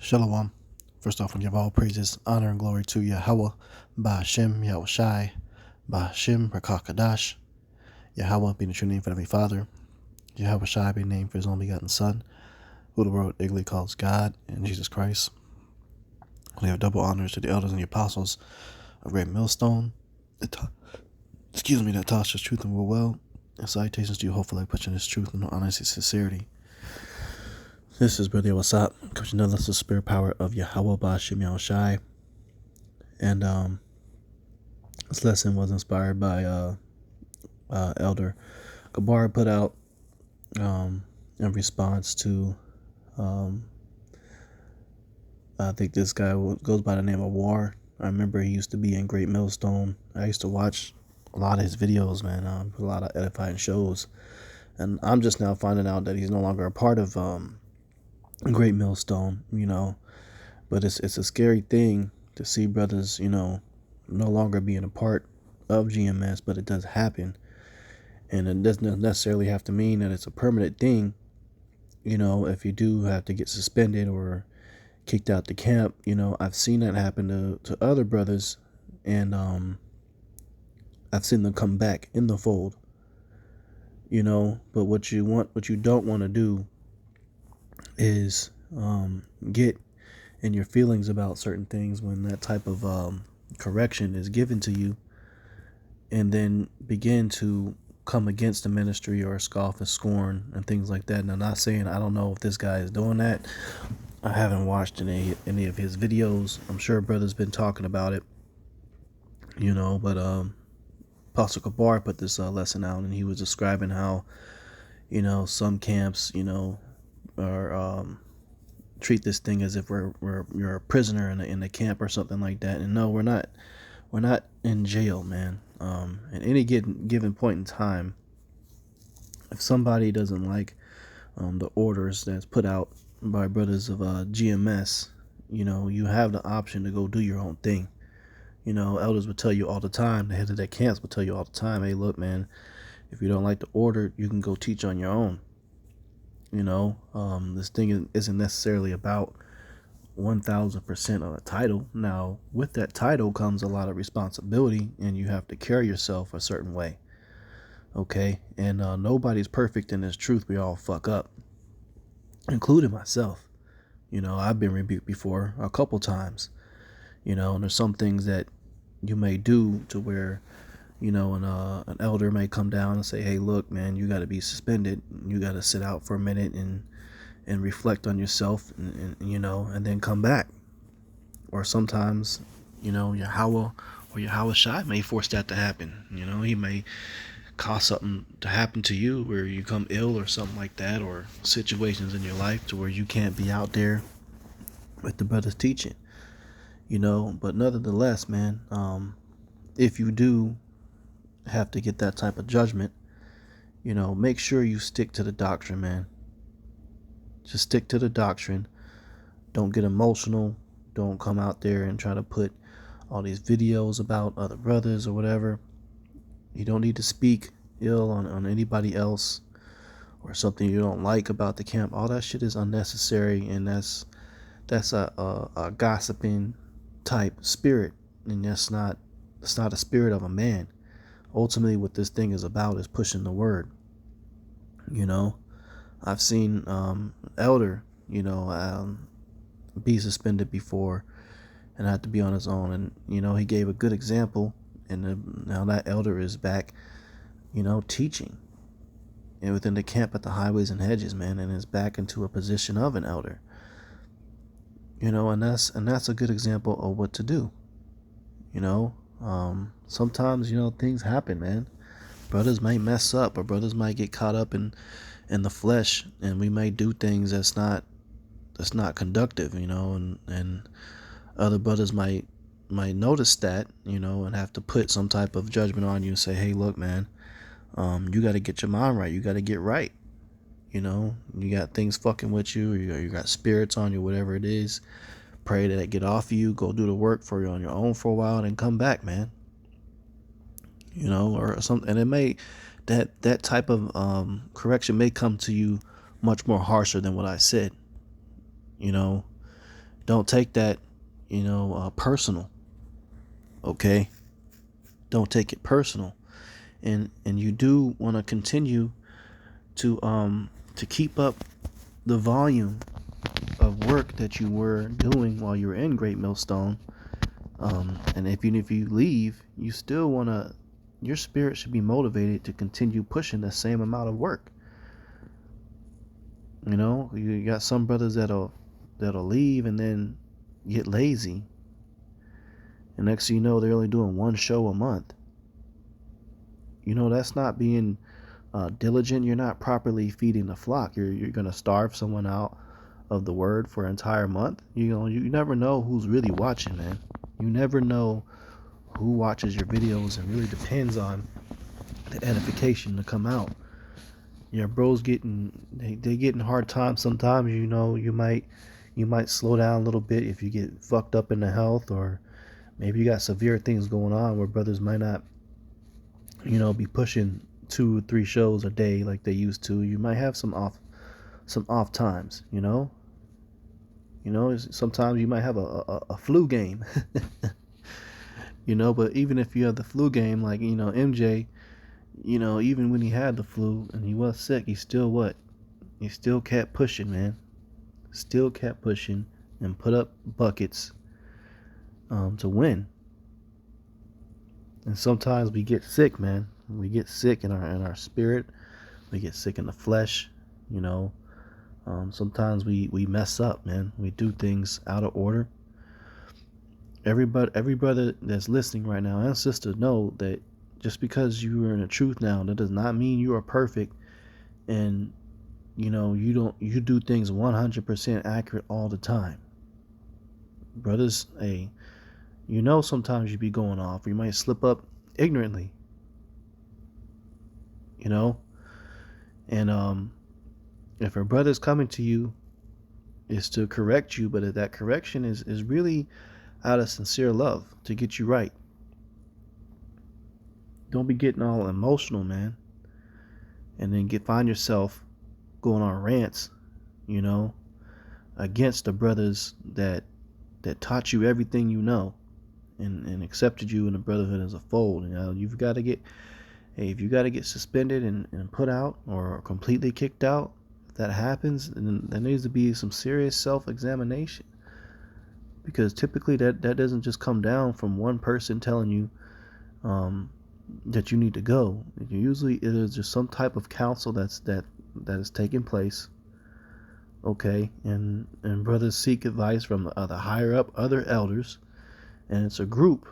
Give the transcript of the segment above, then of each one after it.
Shalom. First off, we give all praises, honor, and glory to Yahweh, Ba'Shem, Yahushai, Ba'Shem, Rakakadash. Yahweh being the true name for every father. Yahushai being named for his only begotten Son, who the world ignorantly calls God, and Jesus Christ. We have double honors to the elders and the apostles of Great Millstone. That taught us truth and will well. And salutations to you, hopefully, putting this truth and honesty and sincerity. This is Brother Wasap, coaching another the spirit power of Yahweh Ba'Shem Yahushai. And this lesson was inspired by Elder Gabar put out in response to I think this guy goes by the name of War. I remember he used to be in Great Millstone. I used to watch a lot of his videos, man. A lot of edifying shows, and I'm just now finding out that he's no longer a part of Great Millstone, but it's a scary thing to see brothers, no longer being a part of GMS, but it does happen. And it doesn't necessarily have to mean that it's a permanent thing. If you do have to get suspended or kicked out the camp, I've seen that happen to other brothers, and I've seen them come back in the fold, but what you don't want to do is get in your feelings about certain things when that type of correction is given to you, and then begin to come against the ministry or scoff and scorn and things like that. And I'm not saying I don't know if this guy is doing that. I haven't watched any of his videos. I'm sure brother's been talking about it, but Apostle Kabar put this lesson out, and he was describing how some camps are treat this thing as if you're a prisoner in the camp or something like that. And no, we're not in jail, man. At any given point in time, if somebody doesn't like the orders that's put out by brothers of GMS, you have the option to go do your own thing. Elders would tell you all the time, the head of their camps would tell you all the time, hey, look, man, if you don't like the order, you can go teach on your own. This thing isn't necessarily about 1,000% of a title. Now, with that title comes a lot of responsibility, and you have to carry yourself a certain way. Okay, and nobody's perfect in this truth. We all fuck up, including myself. I've been rebuked before a couple times. And there's some things that you may do to where an elder may come down and say, hey, look, man, you got to be suspended. You got to sit out for a minute and reflect on yourself and then come back. Or sometimes, Yahweh or Yahushai may force that to happen. He may cause something to happen to you where you become ill or something like that, or situations in your life to where you can't be out there with the brothers teaching, but nonetheless, man, if you do have to get that type of judgment, make sure you stick to the doctrine, man. Just stick to the doctrine. Don't get emotional. Don't come out there and try to put all these videos about other brothers or whatever. You don't need to speak ill on anybody else or something you don't like about the camp. All that shit is unnecessary, and that's a gossiping type spirit, and it's not a spirit of a man. Ultimately, what this thing is about is pushing the word. I've seen elder be suspended before and had to be on his own, and he gave a good example, and now that elder is back teaching and within the camp at the highways and hedges, man, and is back into a position of an elder. And that's a good example of what to do. Sometimes things happen, man. Brothers might mess up, or brothers might get caught up in the flesh, and we may do things that's not conductive, and other brothers might notice that, and have to put some type of judgment on you and say, hey, look, man, you got to get your mind right. You got to get right. You got things fucking with you, or you got spirits on you, whatever it is. Pray that it get off of you. Go do the work for you on your own for a while, and come back, man. Or something. And it may that type of correction may come to you much more harsher than what I said. Don't take that, personal. Okay, don't take it personal, and you do want to continue to keep up the volume of work that you were doing while you were in Great Millstone. And if you leave, you still want to, your spirit should be motivated to continue pushing the same amount of work. You got some brothers that'll leave and then get lazy, and next thing you know, they're only doing one show a month. That's not being diligent. You're not properly feeding the flock. You're gonna starve someone out of the word for an entire month. You never know who's really watching, man. You never know who watches your videos, and really depends on the edification to come out. Your bros they getting hard times sometimes. You might slow down a little bit if you get fucked up in the health, or maybe you got severe things going on where brothers might not be pushing 2 or 3 shows a day like they used to. You might have some off times. Sometimes you might have a flu game. But even if you have the flu game, like MJ, even when he had the flu and he was sick, he still kept pushing, man. Still kept pushing and put up buckets to win. And sometimes we get sick, man. We get sick in our spirit. We get sick in the flesh. Sometimes we mess up, man. We do things out of order. Every brother that's listening right now and sister, know that just because you are in the truth now, that does not mean you are perfect, and you do things 100% accurate all the time. Brothers, hey, sometimes you be going off, or you might slip up ignorantly. And if a brother's coming to you, is to correct you, but if that correction is really out of sincere love to get you right. Don't be getting all emotional, man, and then find yourself going on rants, against the brothers that taught you everything and accepted you in the brotherhood as a fold. You've got to get, if you got to get suspended and put out or completely kicked out, if that happens, then there needs to be some serious self-examination. Because typically that doesn't just come down from one person telling you that you need to go. Usually it is just some type of counsel that is taking place. Okay, and brothers seek advice from the higher up, other elders, and it's a group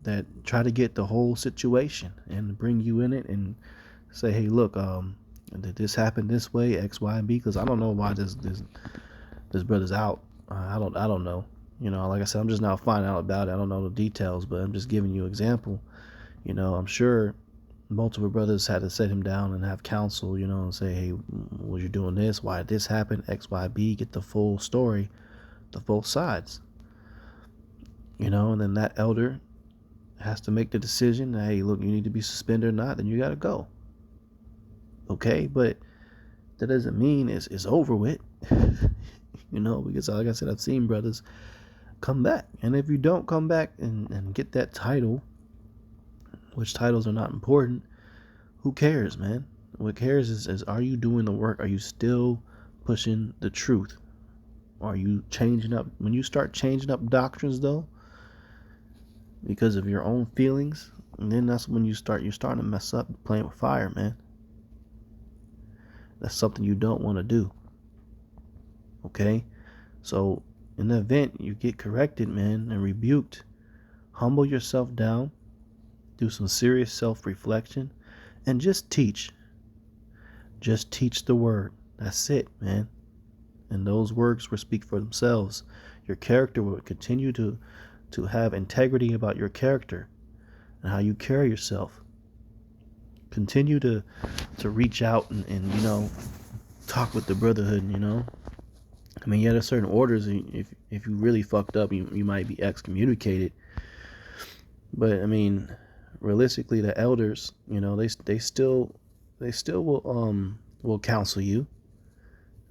that try to get the whole situation and bring you in it and say, hey, look, did this happen this way, X, Y, and B? Because I don't know why this brother's out. I don't know. Like I said, I'm just now finding out about it. I don't know the details, but I'm just giving you an example. I'm sure multiple brothers had to sit him down and have counsel, and say, hey, was you doing this? Why did this happen? X, Y, B, get the full story, the both sides. And then that elder has to make the decision, hey, look, you need to be suspended or not, then you got to go. Okay, but that doesn't mean it's over with. Because like I said, I've seen brothers come back, and if you don't come back and get that title, which titles are not important, who cares, man? What cares is are you doing the work? Are you still pushing the truth? Are you changing up? When you start changing up doctrines, though, because of your own feelings, and then that's when you're starting to mess up, playing with fire, man. That's something you don't want to do. Okay? So in the event you get corrected, man, and rebuked, humble yourself down, do some serious self-reflection, and just teach. Just teach the word. That's it, man. And those words will speak for themselves. Your character will continue to have integrity about your character and how you carry yourself. Continue to reach out and talk with the brotherhood. I mean, yeah, there's certain orders. If you really fucked up, you might be excommunicated. But I mean, realistically, the elders, they still will counsel you,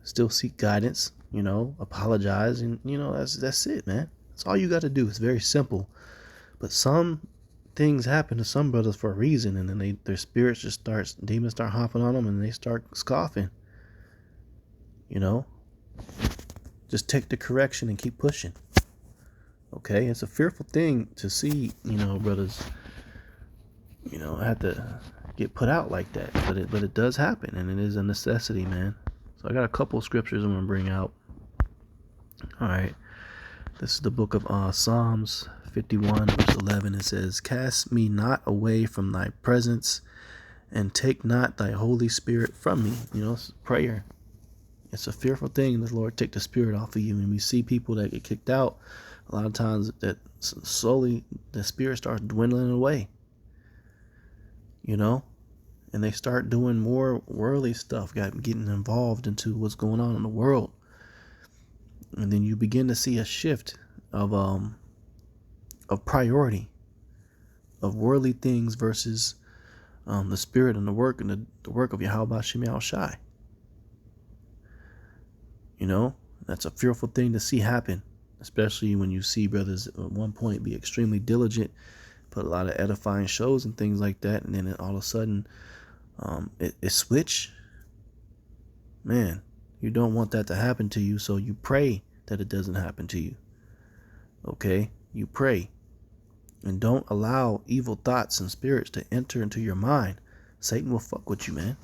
still seek guidance. apologize, and that's it, man. That's all you got to do. It's very simple. But some things happen to some brothers for a reason, and then their spirits just starts, demons start hopping on them, and they start scoffing. You know, just take the correction and keep pushing. Okay, it's a fearful thing to see, brothers, have to get put out like that, but it does happen, and it is a necessity, man. So I got a couple of scriptures I'm gonna bring out. All right, this is the book of Psalms 51 verse 11. It says, "Cast me not away from thy presence, and take not thy Holy Spirit from me." It's prayer. It's a fearful thing the Lord take the spirit off of you. And we see people that get kicked out, a lot of times that slowly the spirit starts dwindling away, and they start doing more worldly stuff, getting involved into what's going on in the world. And then you begin to see a shift of priority of worldly things versus the spirit and the work the work of Yahweh Shem Shai. That's a fearful thing to see happen, especially when you see brothers at one point be extremely diligent, put a lot of edifying shows and things like that, and then all of a sudden it switch. Man, you don't want that to happen to you, so you pray that it doesn't happen to you. Okay? You pray. And don't allow evil thoughts and spirits to enter into your mind. Satan will fuck with you, man.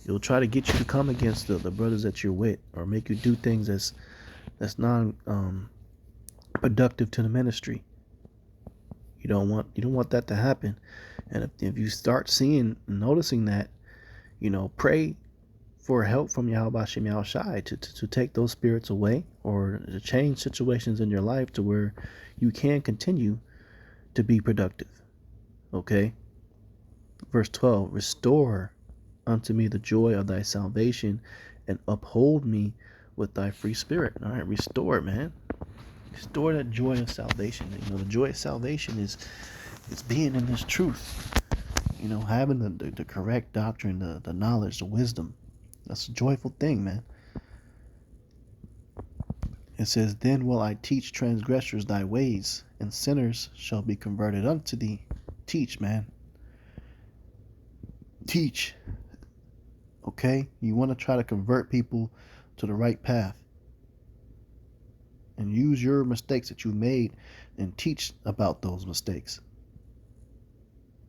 He'll try to get you to come against the brothers that you're with, or make you do things that's non productive to the ministry. You don't want that to happen. And if you start noticing that, pray for help from Yahweh Shem Shai to take those spirits away, or to change situations in your life to where you can continue to be productive. Okay? Verse 12, "Restore unto me the joy of thy salvation, and uphold me with thy free spirit." All right, restore it, man. Restore that joy of salvation. The joy of salvation is being in this truth. Having the correct doctrine, the knowledge, the wisdom. That's a joyful thing, man. It says, "Then will I teach transgressors thy ways, and sinners shall be converted unto thee." Teach, man. Teach. Okay? You want to try to convert people to the right path. And use your mistakes that you made and teach about those mistakes.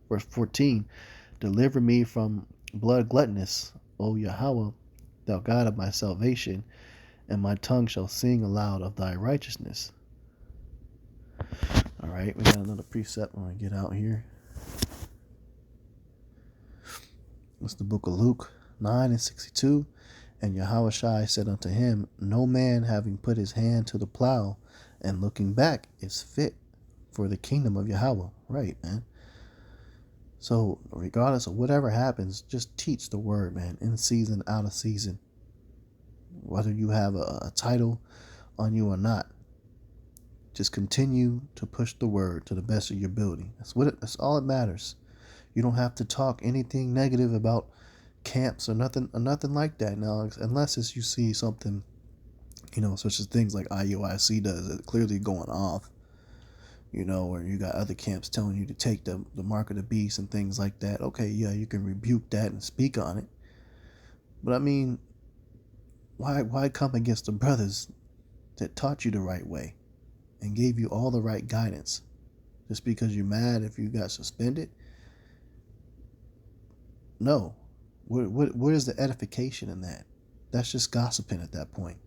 Verse 14, "Deliver me from blood gluttonous, O Yahweh, thou God of my salvation, and my tongue shall sing aloud of thy righteousness." All right, we got another precept when we get out here. It's the book of Luke 9:62. "And Yahushua said unto him, No man having put his hand to the plow and looking back is fit for the kingdom of Yahweh." Right, man. So regardless of whatever happens, just teach the word, man, in season, out of season. Whether you have a title on you or not, just continue to push the word to the best of your ability. That's all that matters. You don't have to talk anything negative about camps or nothing like that now, unless you see something, such as things like IUIC does, that clearly going off, or you got other camps telling you to take the mark of the beast and things like that. Okay, yeah, you can rebuke that and speak on it. But I mean, why come against the brothers that taught you the right way and gave you all the right guidance just because you're mad if you got suspended? No. Where is the edification in that? That's just gossiping at that point.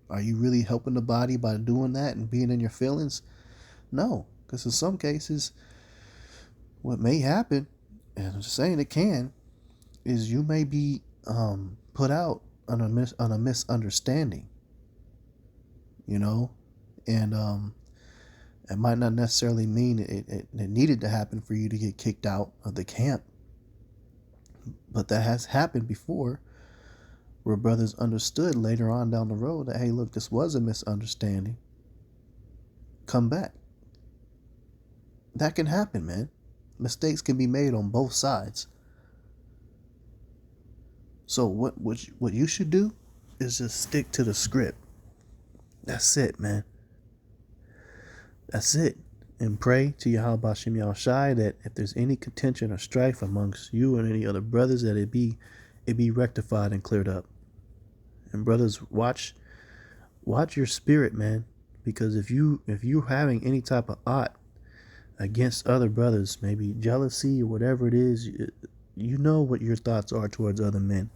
Are you really helping the body by doing that and being in your feelings? No, because in some cases, what may happen, and I'm just saying it can, is you may be put out on a misunderstanding, and it might not necessarily mean it needed to happen for you to get kicked out of the camp. But that has happened before, where brothers understood later on down the road that, hey, look, this was a misunderstanding. Come back. That can happen, man. Mistakes can be made on both sides. So what you should do is just stick to the script. That's it, man. That's it. And pray to Yahweh Bashem Yahushai that if there's any contention or strife amongst you and any other brothers, that it be rectified and cleared up. And brothers, watch your spirit, man, because if you're having any type of ought against other brothers, maybe jealousy or whatever it is, you know what your thoughts are towards other men.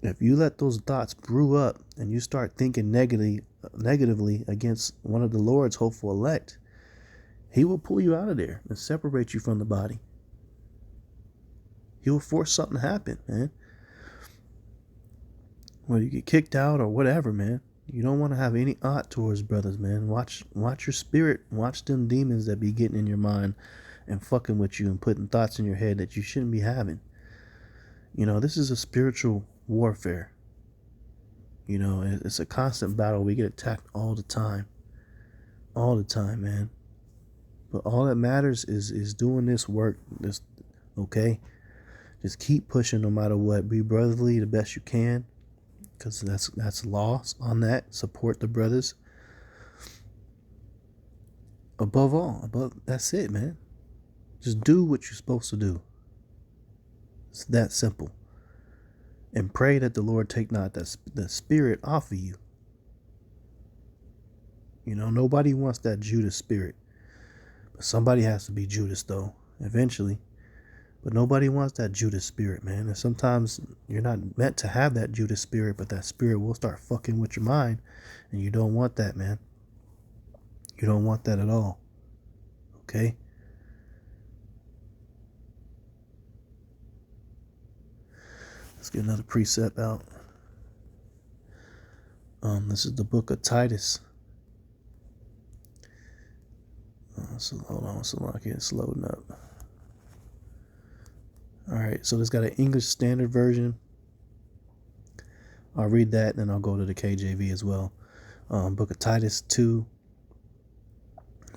If you let those thoughts brew up and you start thinking negatively against one of the Lord's hopeful elect, he will pull you out of there and separate you from the body. He will force something to happen, man. Whether you get kicked out or whatever, man. You don't want to have any ought towards brothers, man. Watch your spirit. Watch them demons that be getting in your mind and fucking with you and putting thoughts in your head that you shouldn't be having. You know, this is a spiritual warfare. You know, it's a constant battle. We get attacked all the time. All the time, man. But all that matters is doing this work. Okay? Just keep pushing no matter what. Be brotherly the best you can. Because that's laws on that. Support the brothers. That's it, man. Just do what you're supposed to do. It's that simple. And pray that the Lord take not the spirit off of you. You know, nobody wants that Judas spirit. But somebody has to be Judas, though, eventually. But nobody wants that Judas spirit, man. And sometimes you're not meant to have that Judas spirit, but that spirit will start fucking with your mind. And you don't want that, man. You don't want that at all. Okay? Let's get another precept out. This is the book of Titus. So hold on, so I get loading up. All right, so this got an English Standard Version. I'll read that, and then I'll go to the KJV as well. Book of Titus 2,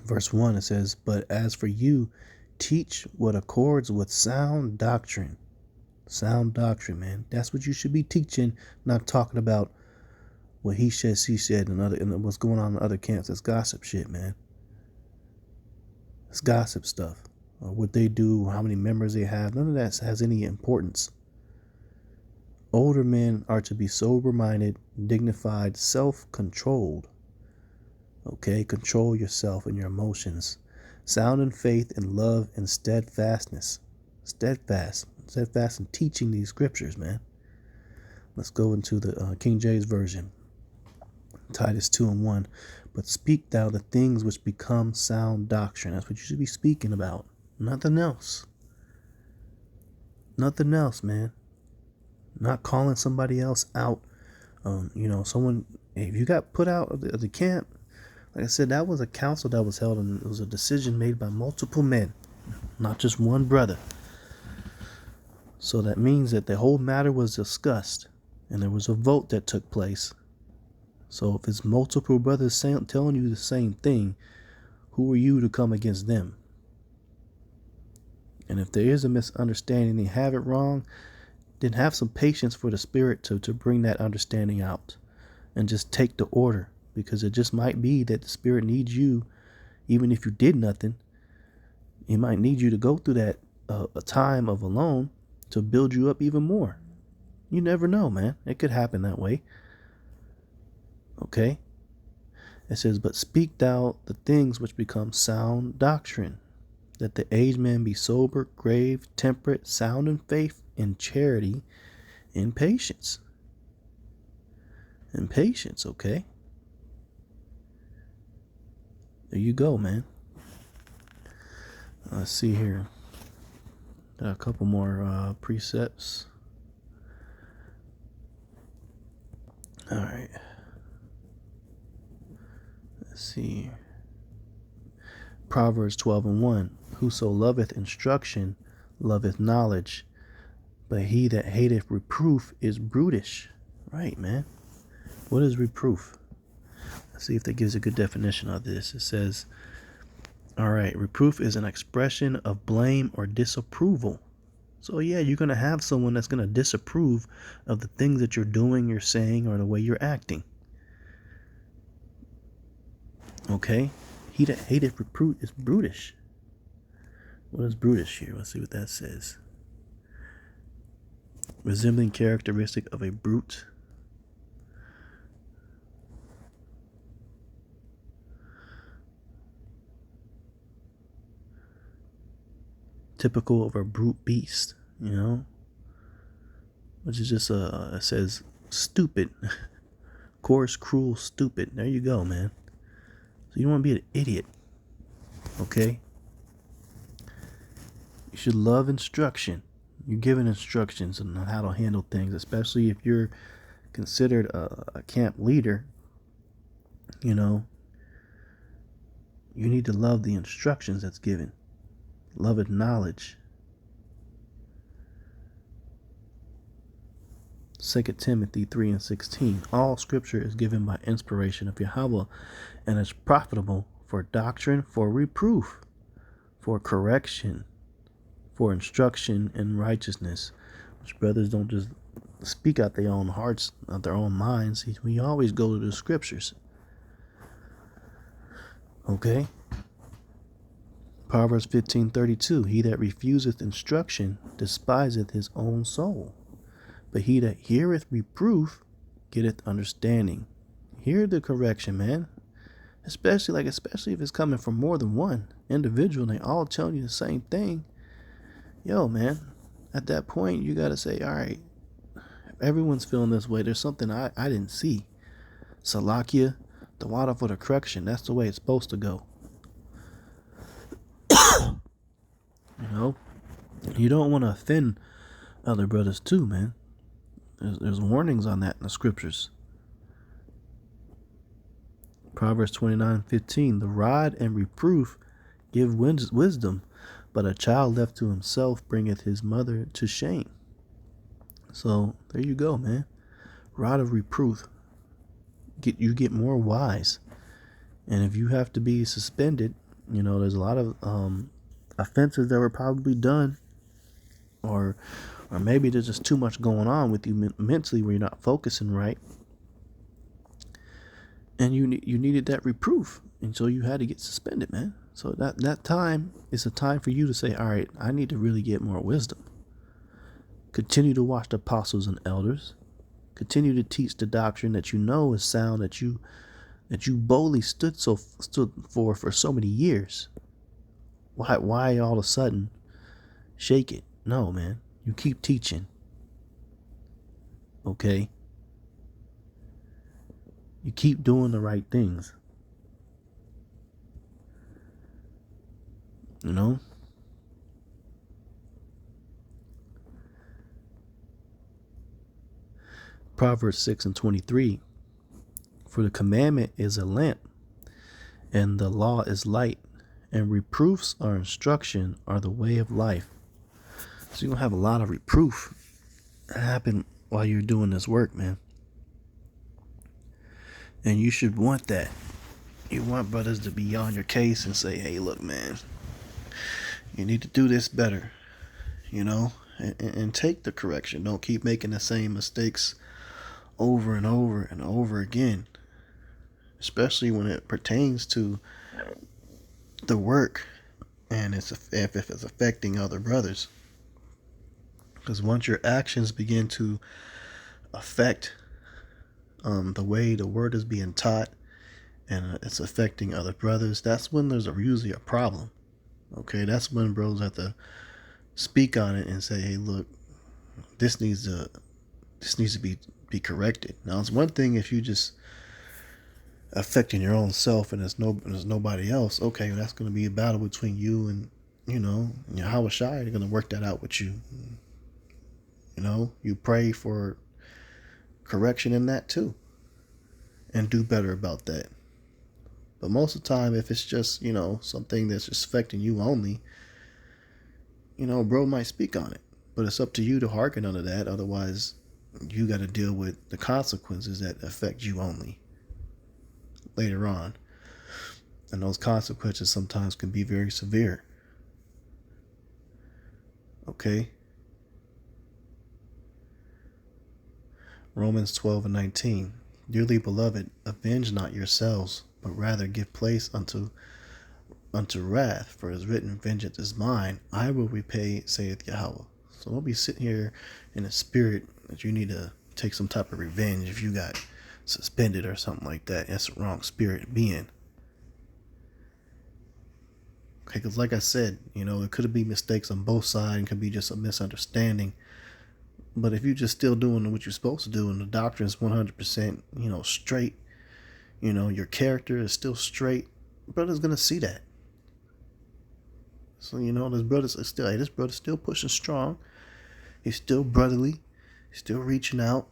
verse 1, it says, "But as for you, teach what accords with sound doctrine." Sound doctrine, man. That's what you should be teaching, not talking about what he said, she said, and what's going on in other camps. That's gossip shit, man. It's gossip stuff. Or what they do, how many members they have. None of that has any importance. Older men are to be sober-minded, dignified, self-controlled. Okay? Control yourself and your emotions. Sound in faith and love and steadfastness. Steadfast in teaching these scriptures, man. Let's go into the King James Version. Titus 2 and 1. "But speak thou the things which become sound doctrine." That's what you should be speaking about. Nothing else. Nothing else, man. Not calling somebody else out. Someone, if you got put out of the camp, like I said, that was a council that was held, and it was a decision made by multiple men, not just one brother. So that means that the whole matter was discussed, and there was a vote that took place. So if it's multiple brothers telling you the same thing, who are you to come against them? And if there is a misunderstanding, they have it wrong, then have some patience for the Spirit to bring that understanding out. And just take the order. Because it just might be that the Spirit needs you, even if you did nothing, He might need you to go through that a time of alone to build you up even more. You never know, man. It could happen that way. Okay? It says, "But speak thou the things which become sound doctrine, that the aged man be sober, grave, temperate, sound in faith, in charity, in patience." In patience, okay? There you go, man. Let's see here. Got a couple more precepts. All right. Let's see. Proverbs 12 and 1. "Whoso loveth instruction loveth knowledge, but he that hateth reproof is brutish." Right, man. What is reproof? Let's see if that gives a good definition of this. It says, all right, reproof is an expression of blame or disapproval. So yeah, you're going to have someone that's going to disapprove of the things that you're doing, you're saying, or the way you're acting. Okay? He that hateth reproof is brutish. What is brutish here? Let's see what that says. Resembling characteristic of a brute. Typical of a brute beast, you know? Which is just it says stupid. Coarse, cruel, stupid. There you go, man. So you don't want to be an idiot. Okay? You should love instruction. You're given instructions on how to handle things, especially if you're considered a camp leader. You know, you need to love the instructions that's given. Love knowledge. 2 Timothy 3:16. All scripture is given by inspiration of Yahweh and is profitable for doctrine, for reproof, for correction, for instruction in righteousness. Which brothers don't just speak out their own hearts, out their own minds. We always go to the scriptures. Okay? Proverbs 15:32. He that refuseth instruction despiseth his own soul. But he that heareth reproof getteth understanding. Hear the correction, man. Especially if it's coming from more than one individual and they all telling you the same thing. Yo, man, at that point you gotta say, all right, if everyone's feeling this way, there's something I didn't see. Salakia, the water for the correction, that's the way it's supposed to go. You know? You don't want to offend other brothers too, man. There's warnings on that in the scriptures. Proverbs 29:15. The rod and reproof give wisdom, but a child left to himself bringeth his mother to shame. So there you go, man. Rod of reproof. You get more wise. And if you have to be suspended, you know, there's a lot of offenses that were probably done, or maybe there's just too much going on with you mentally where you're not focusing right, and you needed that reproof, and so you had to get suspended, man. So that time is a time for you to say, all right, I need to really get more wisdom. Continue to watch the apostles and elders. Continue to teach the doctrine that you know is sound, that you boldly stood for so many years. Why all of a sudden shake it? No, man. You keep teaching. Okay? You keep doing the right things. You know? Proverbs 6:23. For the commandment is a lamp, and the law is light, and reproofs or instruction are the way of life. So you're going to have a lot of reproof happen while you're doing this work, man. And you should want that. You want brothers to be on your case and say, hey, look, man, you need to do this better, you know, and take the correction. Don't keep making the same mistakes over and over and over again, especially when it pertains to the work and if it's affecting other brothers. Because once your actions begin to affect the way the word is being taught and it's affecting other brothers, that's when there's usually a problem. Okay, that's when bros have to speak on it and say, hey, look, this needs to be corrected. Now, it's one thing if you just affecting your own self and there's nobody else. Okay, well, that's going to be a battle between you and, you know, Yahweh Shai. They're going to work that out with you. You know, you pray for correction in that too and do better about that. But most of the time, if it's just, you know, something that's just affecting you only, you know, bro might speak on it. But it's up to you to hearken unto that. Otherwise, you got to deal with the consequences that affect you only later on. And those consequences sometimes can be very severe. Okay? Romans 12:19. Dearly beloved, avenge not yourselves, but rather give place unto wrath, for it is written, vengeance is mine, I will repay, saith Yahweh. So don't be sitting here in a spirit that you need to take some type of revenge if you got suspended or something like that. That's the wrong spirit to be in. Okay, because like I said, it could be mistakes on both sides. It could be just a misunderstanding. But if you're just still doing what you're supposed to do and the doctrine is 100%, straight, your character is still straight, brother's going to see that. So, this brother's still pushing strong. He's still brotherly. He's still reaching out.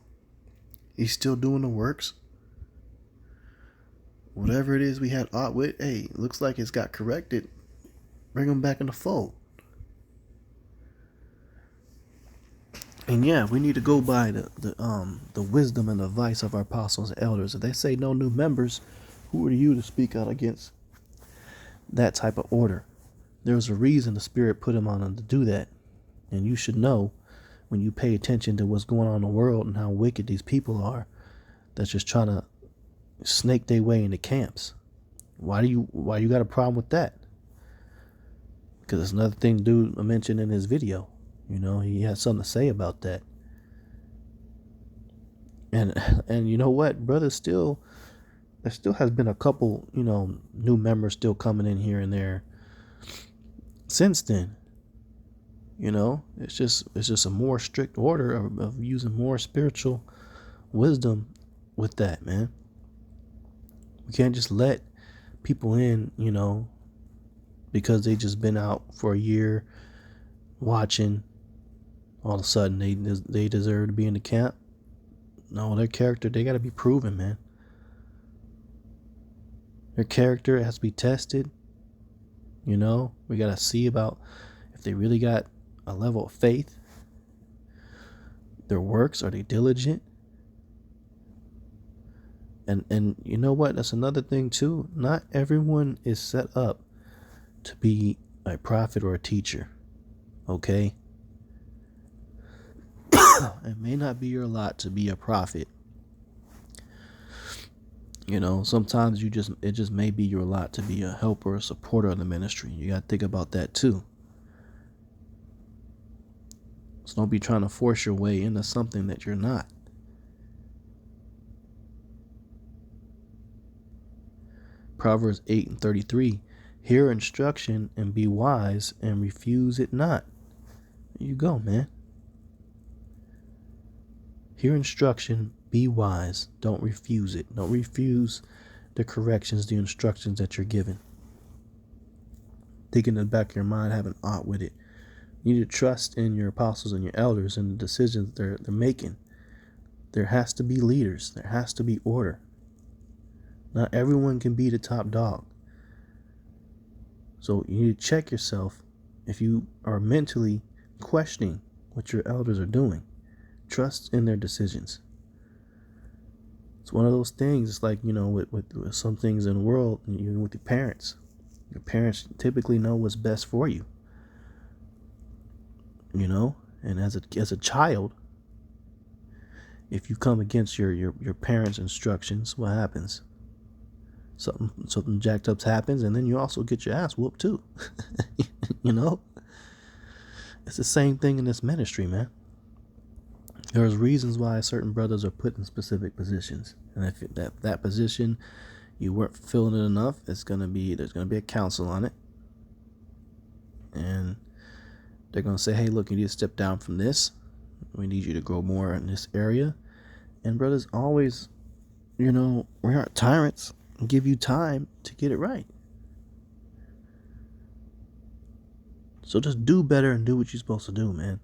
He's still doing the works. Whatever it is we had aught with, hey, looks like it's got corrected. Bring him back in the fold. And yeah, we need to go by the wisdom and advice of our apostles and elders. If they say no new members, who are you to speak out against that type of order? There's a reason the Spirit put him on them to do that. And you should know, when you pay attention to what's going on in the world and how wicked these people are, that's just trying to snake their way into camps. Why you got a problem with that? Because it's another thing dude mentioned in his video. He had something to say about that. And you know what, brother, there still has been a couple, new members still coming in here and there since then. It's just a more strict order of using more spiritual wisdom with that, man. We can't just let people in, because they just been out for a year watching. All of a sudden they deserve to be in the camp. No, their character, they got to be proven, man. Their character has to be tested. We got to see about if they really got a level of faith. Their works, are they diligent? And you know what? That's another thing too. Not everyone is set up to be a prophet or a teacher. Okay? It may not be your lot to be a prophet. Sometimes it just may be your lot to be a helper, a supporter of the ministry. You got to think about that too. So don't be trying to force your way into something that you're not. Proverbs 8:33. Hear instruction and be wise and refuse it not. There you go, man. Hear instruction, be wise. Don't refuse it. Don't refuse the corrections, the instructions that you're given. Think in the back of your mind, having aught with it. You need to trust in your apostles and your elders and the decisions they're making. There has to be leaders. There has to be order. Not everyone can be the top dog. So you need to check yourself if you are mentally questioning what your elders are doing. Trust in their decisions. It's one of those things. It's like, with some things in the world, even with your parents. Your parents typically know what's best for you. And as a child, if you come against your parents' instructions, what happens? Something jacked up happens, and then you also get your ass whooped too. It's the same thing in this ministry, man. There's reasons why certain brothers are put in specific positions, and if that position you weren't fulfilling it enough, there's gonna be a council on it, and they're gonna say, hey, look, you need to step down from this. We need you to grow more in this area. And brothers always, we aren't tyrants. And give you time to get it right. So just do better and do what you're supposed to do, man.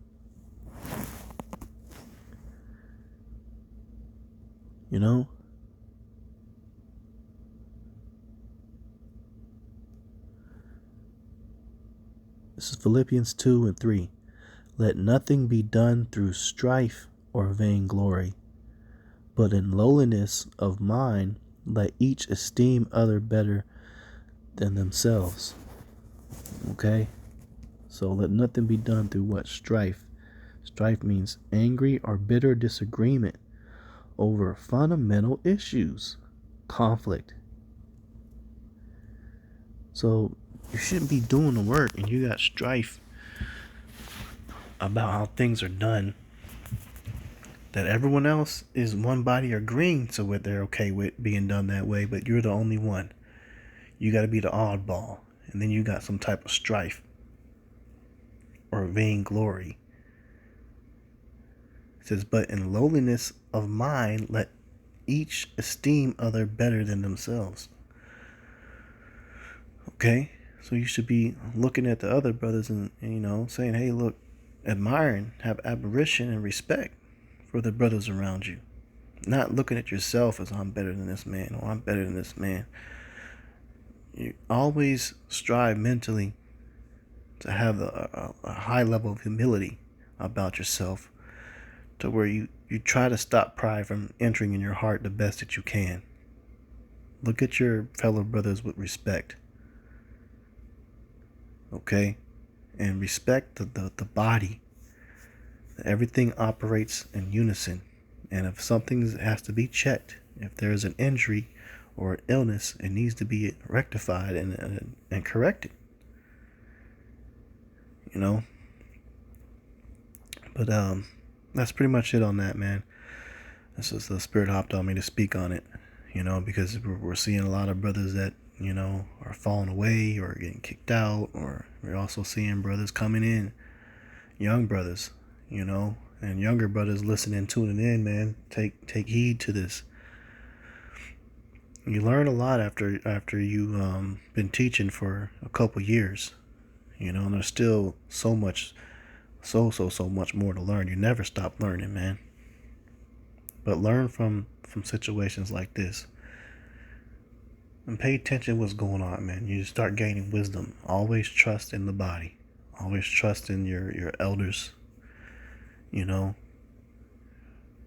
This is Philippians 2:3. Let nothing be done through strife or vainglory, but in lowliness of mind, let each esteem other better than themselves. Okay? So let nothing be done through what? Strife. Strife means angry or bitter disagreement over fundamental issues, conflict. So you shouldn't be doing the work and you got strife about how things are done that everyone else is one body agreeing to what they're okay with being done that way, but you're the only one. You got to be the oddball, and then you got some type of strife or vainglory. It says, but in lowliness of mind, let each esteem other better than themselves. Okay, so you should be looking at the other brothers and saying, hey, look, admiring, have admiration and respect for the brothers around you. Not looking at yourself as I'm better than this man or I'm better than this man. You always strive mentally to have a high level of humility about yourself, to where you try to stop pride from entering in your heart the best that you can. Look at your fellow brothers with respect. Okay? And respect the body. Everything operates in unison. And if something has to be checked, if there's an injury or an illness, it needs to be rectified and corrected. But that's pretty much it on that, man. This is the Spirit hopped on me to speak on it, because we're seeing a lot of brothers that are falling away or getting kicked out, or we're also seeing brothers coming in, young brothers, and younger brothers listening, tuning in, man. Take heed to this. You learn a lot after you been teaching for a couple years, and there's still so much more to learn. You never stop learning, man. But learn from situations like this. And pay attention to what's going on, man. You start gaining wisdom. Always trust in the body. Always trust in your elders.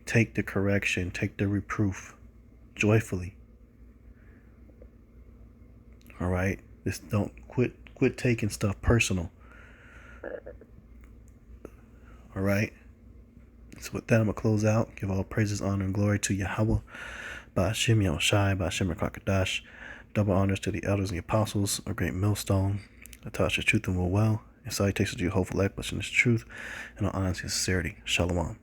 Take the correction, take the reproof joyfully. All right? Just don't quit taking stuff personal. All right? So with that, I'm going to close out. Give all praises, honor, and glory to Yahweh. Ba'ashim Yahushai, Ba'ashim Rakakadash. Double honors to the elders and the apostles, a great millstone. I taught your truth and will well. And salutations to you, hopeful elect, blessing is truth, and all honesty and sincerity. Shalom.